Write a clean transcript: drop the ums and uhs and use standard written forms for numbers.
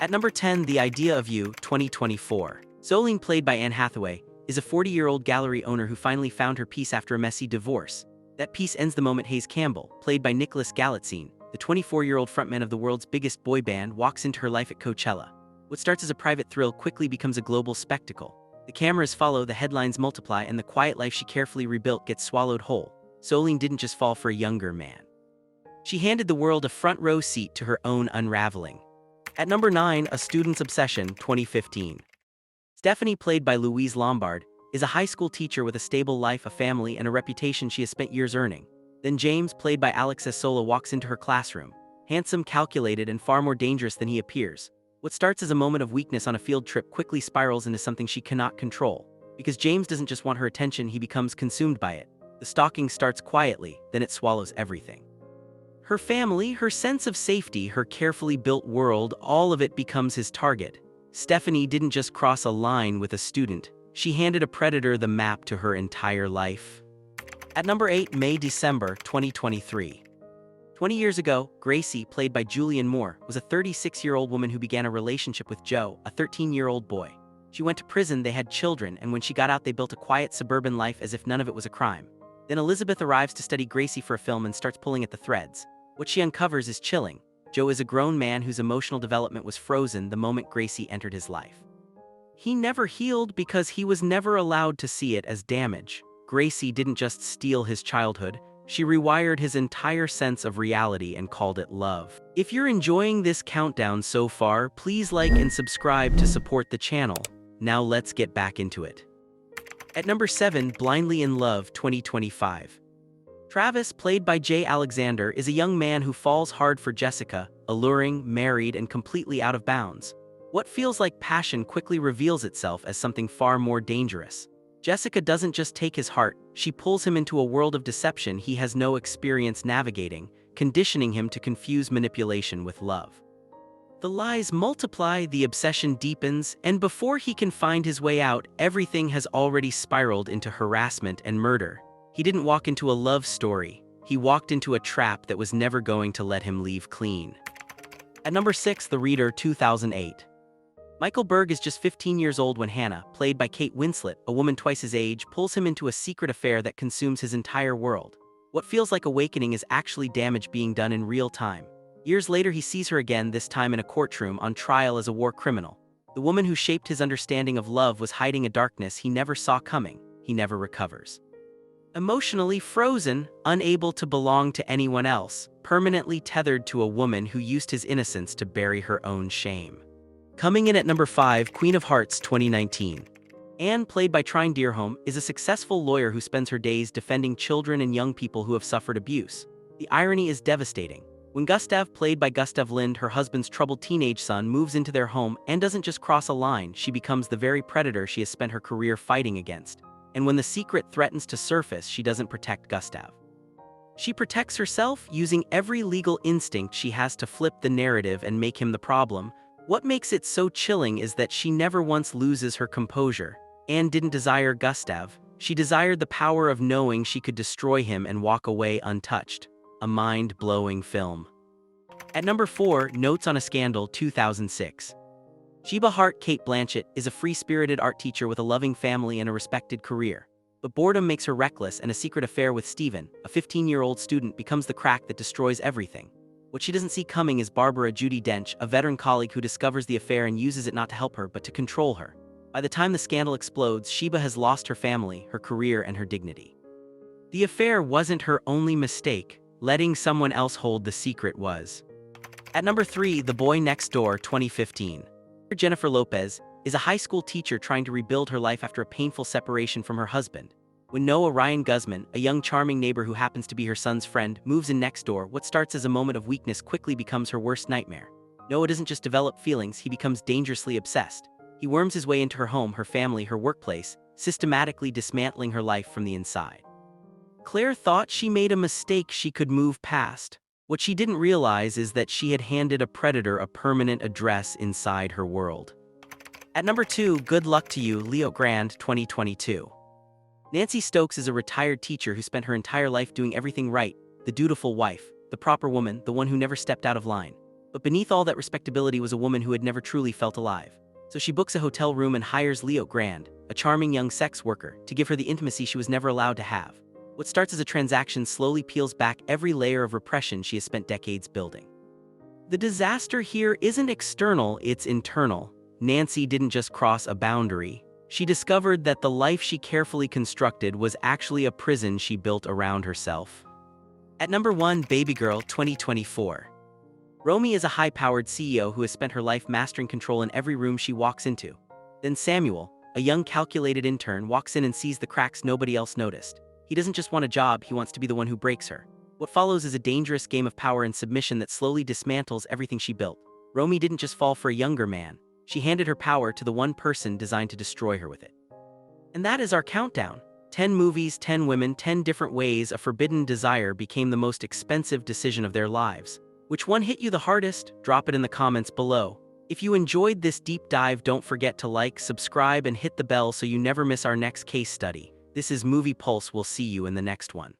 At number 10, The Idea of You, 2024. Zoline, played by Anne Hathaway, is a 40-year-old gallery owner who finally found her peace after a messy divorce. That peace ends the moment Hayes Campbell, played by Nicholas Galitzine, the 24-year-old frontman of the world's biggest boy band, walks into her life at Coachella. What starts as a private thrill quickly becomes a global spectacle. The cameras follow, the headlines multiply, and the quiet life she carefully rebuilt gets swallowed whole. Zoline didn't just fall for a younger man. She handed the world a front-row seat to her own unraveling. At number 9, A Student's Obsession, 2015. Stephanie, played by Louise Lombard, is a high school teacher with a stable life, a family, and a reputation she has spent years earning. Then James, played by Alex Sola, walks into her classroom. Handsome, calculated, and far more dangerous than he appears. What starts as a moment of weakness on a field trip quickly spirals into something she cannot control. Because James doesn't just want her attention, he becomes consumed by it. The stalking starts quietly, then it swallows everything. Her family, her sense of safety, her carefully built world, all of it becomes his target. Stephanie didn't just cross a line with a student, she handed a predator the map to her entire life. At number 8, December 2023. 20 years ago, Gracie, played by Julianne Moore, was a 36-year-old woman who began a relationship with Joe, a 13-year-old boy. She went to prison, they had children, and when she got out they built a quiet suburban life as if none of it was a crime. Then Elizabeth arrives to study Gracie for a film and starts pulling at the threads. What she uncovers is chilling. Joe is a grown man whose emotional development was frozen the moment Gracie entered his life. He never healed because he was never allowed to see it as damage. Gracie didn't just steal his childhood, she rewired his entire sense of reality and called it love. If you're enjoying this countdown so far, please like and subscribe to support the channel. Now let's get back into it. At number 7, Blindly in Love, 2025. Travis, played by Jay Alexander, is a young man who falls hard for Jessica, alluring, married, and completely out of bounds. What feels like passion quickly reveals itself as something far more dangerous. Jessica doesn't just take his heart, she pulls him into a world of deception he has no experience navigating, conditioning him to confuse manipulation with love. The lies multiply, the obsession deepens, and before he can find his way out, everything has already spiraled into harassment and murder. He didn't walk into a love story, he walked into a trap that was never going to let him leave clean. At number 6, The Reader, 2008. Michael Berg is just 15 years old when Hannah, played by Kate Winslet, a woman twice his age, pulls him into a secret affair that consumes his entire world. What feels like awakening is actually damage being done in real time. Years later he sees her again, this time in a courtroom, on trial as a war criminal. The woman who shaped his understanding of love was hiding a darkness he never saw coming. He never recovers. Emotionally frozen, unable to belong to anyone else, permanently tethered to a woman who used his innocence to bury her own shame. Coming in at number 5, Queen of Hearts, 2019. Anne, played by Trine Dearholm, is a successful lawyer who spends her days defending children and young people who have suffered abuse. The irony is devastating. When Gustav, played by Gustav Lind, her husband's troubled teenage son, moves into their home, Anne doesn't just cross a line, she becomes the very predator she has spent her career fighting against. And when the secret threatens to surface, she doesn't protect Gustav. She protects herself, using every legal instinct she has to flip the narrative and make him the problem. What makes it so chilling is that she never once loses her composure. Anne didn't desire Gustav, she desired the power of knowing she could destroy him and walk away untouched. A mind-blowing film. At number 4, Notes on a Scandal, 2006. Sheba Hart, Kate Blanchett, is a free-spirited art teacher with a loving family and a respected career. But boredom makes her reckless, and a secret affair with Steven, a 15-year-old student, becomes the crack that destroys everything. What she doesn't see coming is Barbara Judi Dench, a veteran colleague who discovers the affair and uses it not to help her but to control her. By the time the scandal explodes, Sheba has lost her family, her career, and her dignity. The affair wasn't her only mistake, letting someone else hold the secret was. At number 3, The Boy Next Door, 2015. Jennifer Lopez is a high school teacher trying to rebuild her life after a painful separation from her husband. When Noah Ryan Guzman, a young charming neighbor who happens to be her son's friend, moves in next door, what starts as a moment of weakness quickly becomes her worst nightmare. Noah doesn't just develop feelings, he becomes dangerously obsessed. He worms his way into her home, her family, her workplace, systematically dismantling her life from the inside. Claire thought she made a mistake she could move past. What she didn't realize is that she had handed a predator a permanent address inside her world. At number 2, Good Luck to You, Leo Grande, 2022. Nancy Stokes is a retired teacher who spent her entire life doing everything right, the dutiful wife, the proper woman, the one who never stepped out of line. But beneath all that respectability was a woman who had never truly felt alive. So she books a hotel room and hires Leo Grande, a charming young sex worker, to give her the intimacy she was never allowed to have. What starts as a transaction slowly peels back every layer of repression she has spent decades building. The disaster here isn't external, it's internal. Nancy didn't just cross a boundary. She discovered that the life she carefully constructed was actually a prison she built around herself. At number 1, Babygirl 2024. Romy is a high-powered CEO who has spent her life mastering control in every room she walks into. Then Samuel, a young calculated intern, walks in and sees the cracks nobody else noticed. He doesn't just want a job, he wants to be the one who breaks her. What follows is a dangerous game of power and submission that slowly dismantles everything she built. Romy didn't just fall for a younger man. She handed her power to the one person designed to destroy her with it. And that is our countdown. 10 movies, 10 women, 10 different ways a forbidden desire became the most expensive decision of their lives. Which one hit you the hardest? Drop it in the comments below. If you enjoyed this deep dive, don't forget to like, subscribe, and hit the bell so you never miss our next case study. This is Movie Pulse. We'll see you in the next one.